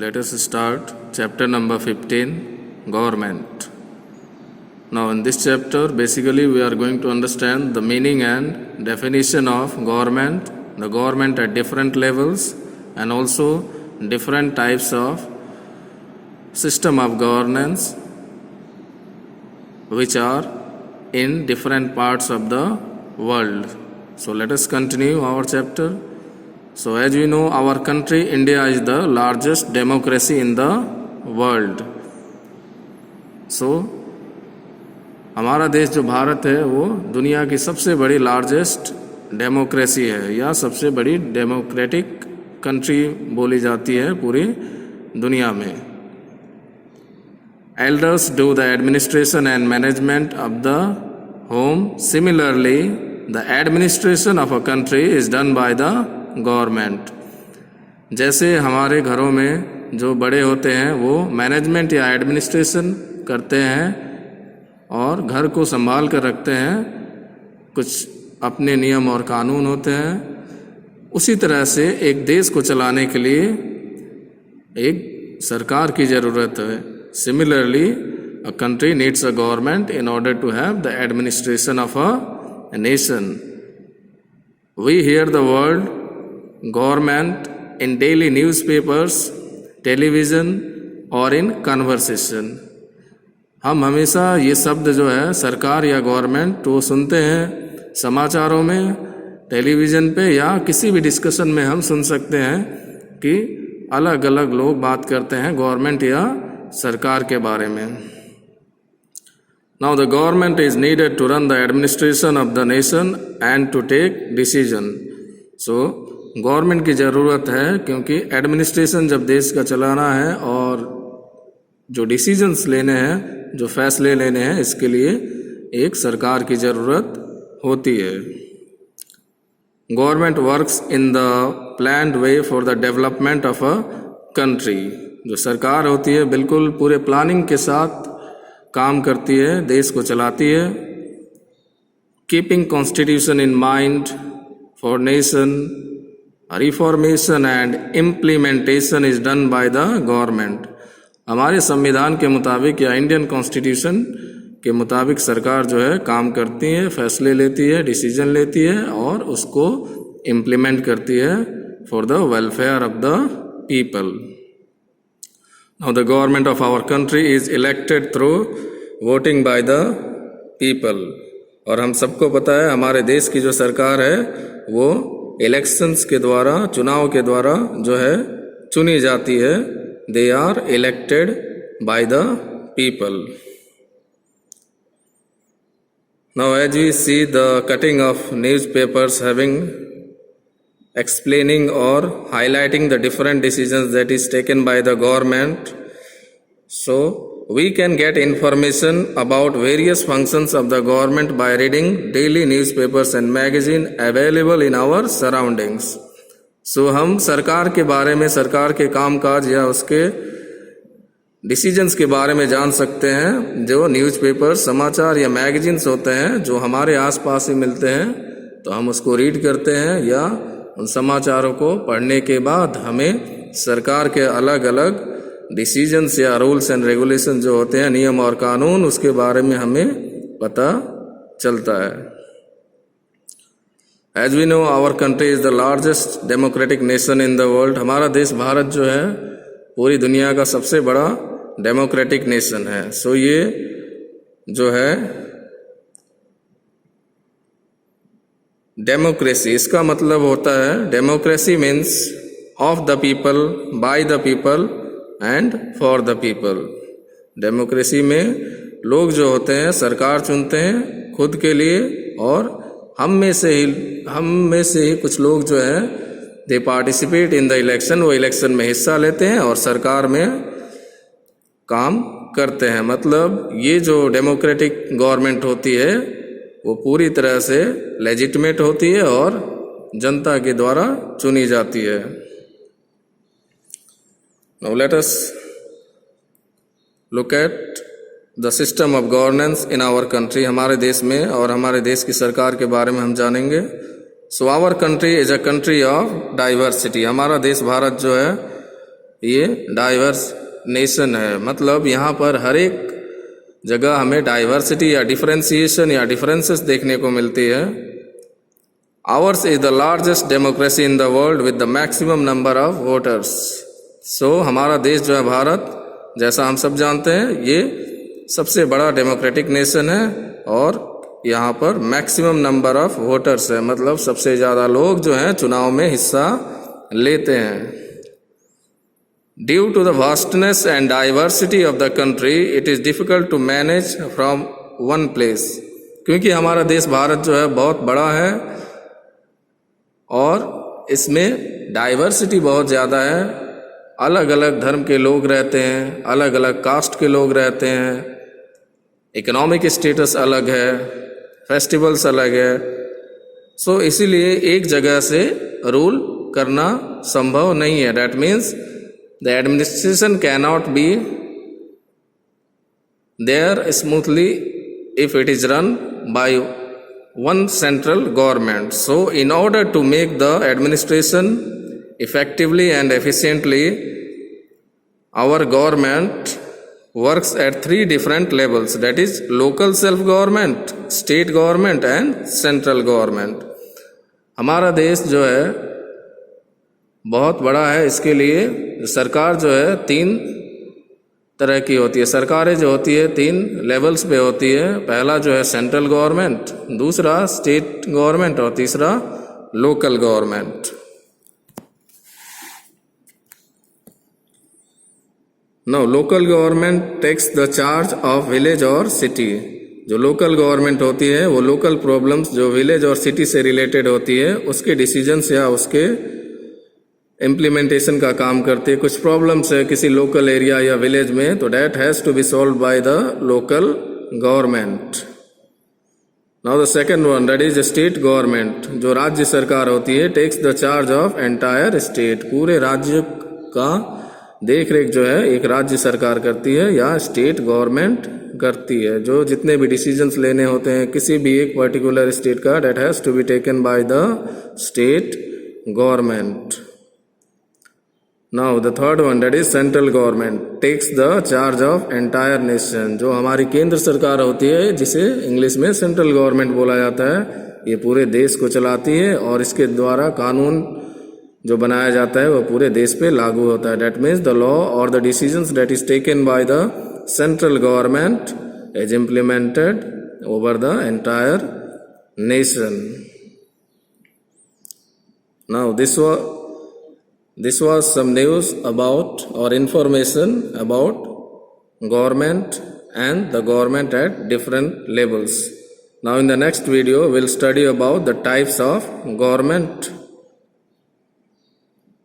Let us start chapter number 15, Government. Now in this chapter, basically we are going to understand the meaning and definition of government, the government at different levels, and also different types of system of governance which are in different parts of the world. So let us continue our chapter. So as we know, our country India is the largest democracy in the world. So हमारा देश जो भारत है वो दुनिया की सबसे बड़ी largest democracy है या सबसे बड़ी डेमोक्रेटिक कंट्री बोली जाती है पूरी दुनिया में. Elders do the administration and management of the home. Similarly, the administration of a country is done by the government. जैसे हमारे घरों में जो बड़े होते हैं वो मैनेजमेंट या एडमिनिस्ट्रेशन करते हैं और घर को संभाल कर रखते हैं, कुछ अपने नियम और कानून होते हैं, उसी तरह से एक देश को चलाने के लिए एक सरकार की ज़रूरत है. Similarly a country needs a government in order to have the administration of a nation. We hear the word government in daily newspapers, television और in conversation. हम हमेशा ये शब्द जो है सरकार या गवर्नमेंट तो सुनते हैं समाचारों में, टेलीविज़न पे या किसी भी डिस्कशन में हम सुन सकते हैं कि अलग अलग लोग बात करते हैं गवर्नमेंट या सरकार के बारे में. Now the government is needed to run the administration of the nation and to take decision. So government की ज़रूरत है क्योंकि एडमिनिस्ट्रेशन जब देश का चलाना है और जो डिसीजंस लेने हैं, जो फैसले लेने हैं, इसके लिए एक सरकार की ज़रूरत होती है. Government works in the planned way for the development of a country. जो सरकार होती है बिल्कुल पूरे प्लानिंग के साथ काम करती है, देश को चलाती है. Keeping constitution in mind for nation, reformation and implementation is done by the government. हमारे संविधान के मुताबिक या इंडियन कॉन्स्टिट्यूशन के मुताबिक सरकार जो है काम करती है, फैसले लेती है, डिसीजन लेती है और उसको इम्प्लीमेंट करती है for the welfare of the people. Now the government of our country is elected through voting by the people. और हम सबको पता है हमारे देश की जो सरकार है वो इलेक्शंस के द्वारा, चुनाव के द्वारा जो है चुनी जाती है. They are elected by the people. Now as we see the cutting of newspapers having explaining or highlighting the different decisions that is taken by the government, so we can get information about various functions of the government by reading daily newspapers and magazine available in our surroundings. So हम सरकार के बारे में, सरकार के कामकाज या उसके डिसीजंस के बारे में जान सकते हैं जो न्यूज़पेपर, समाचार या मैगजीन्स होते हैं जो हमारे आसपास ही मिलते हैं. तो हम उसको रीड करते हैं या उन समाचारों को पढ़ने के बाद हमें सरकार के अलग अलग डिसीजंस या रूल्स एंड रेगुलेशन जो होते हैं, नियम और कानून, उसके बारे में हमें पता चलता है. As we know our country is the largest democratic nation in the world. हमारा देश भारत जो है पूरी दुनिया का सबसे बड़ा डेमोक्रेटिक नेशन है. सो ये जो है डेमोक्रेसी, इसका मतलब होता है democracy means of the people, bye the people and for the people. Democracy में लोग जो होते हैं सरकार चुनते हैं खुद के लिए और हम में से ही कुछ लोग जो है दे पार्टिसिपेट इन द इलेक्शन. वो इलेक्शन में हिस्सा लेते हैं और सरकार में काम करते हैं. मतलब ये जो डेमोक्रेटिक गवर्नमेंट होती है वो पूरी तरह से लेजिटिमेट होती है और जनता के द्वारा चुनी जाती है. Now let us look at the system of governance in our country. हमारे देश में और हमारे देश की सरकार के बारे में हम जानेंगे. So our country is a country of diversity. हमारा देश भारत जो है ये डाइवर्स नेशन है, मतलब यहाँ पर हर एक जगह हमें डाइवर्सिटी या डिफरेंशिएशन या डिफरेंसेस देखने को मिलती है। Ours is the largest democracy in the world with the maximum number of voters. So हमारा देश जो है भारत, जैसा हम सब जानते हैं, ये सबसे बड़ा डेमोक्रेटिक नेशन है और यहाँ पर मैक्सिमम नंबर ऑफ वोटर्स है, मतलब सबसे ज़्यादा लोग जो हैं चुनाव में हिस्सा लेते हैं। Due to the vastness and diversity of the country, it is difficult to manage from one place. क्योंकि हमारा देश भारत जो है बहुत बड़ा है और इसमें डाइवर्सिटी बहुत ज़्यादा है, अलग अलग धर्म के लोग रहते हैं, अलग अलग कास्ट के लोग रहते हैं, इकोनॉमिक स्टेटस अलग है, फेस्टिवल्स अलग है। सो इसीलिए एक जगह से रूल करना संभव नहीं है। That means the administration cannot be there smoothly if it is run by one central government. So in order to make the administration effectively and efficiently, our government works at three different levels, that is local self government, state government and central government. हमारा देश जो है बहुत बड़ा है, इसके लिए सरकार जो है तीन तरह की होती है। सरकारें जो होती है तीन लेवल्स पे होती है। पहला जो है सेंट्रल गवर्नमेंट, दूसरा स्टेट गवर्नमेंट और तीसरा local government. Now local government takes the charge of village और सिटी। जो लोकल गवर्नमेंट होती है वो लोकल प्रॉब्लम्स जो विलेज और सिटी से रिलेटेड होती है उसके डिसीजंस या उसके इम्प्लीमेंटेशन का काम करती है। कुछ प्रॉब्लम्स है किसी लोकल एरिया या विलेज में, तो that has to be solve by the local government. Now the second one, that is state government. जो राज्य सरकार होती है takes the charge of entire state. पूरे राज्य का देख रेख जो है एक राज्य सरकार करती है या स्टेट गवर्नमेंट करती है। जो जितने भी डिसीजंस लेने होते हैं किसी भी एक पर्टिकुलर स्टेट का, that has to be taken by the state government. Now the third one, that is central government takes the charge of entire nation। जो हमारी केंद्र सरकार होती है जिसे इंग्लिश में सेंट्रल गवर्नमेंट बोला जाता है, ये पूरे देश को चलाती है और इसके द्वारा कानून जो बनाया जाता है वो पूरे देश पे लागू होता है। That means the law or the decisions that is taken by the central government is implemented over the entire nation। Now this was some news about or information about government and the government at different levels. Now in the next video we'll study about the types of government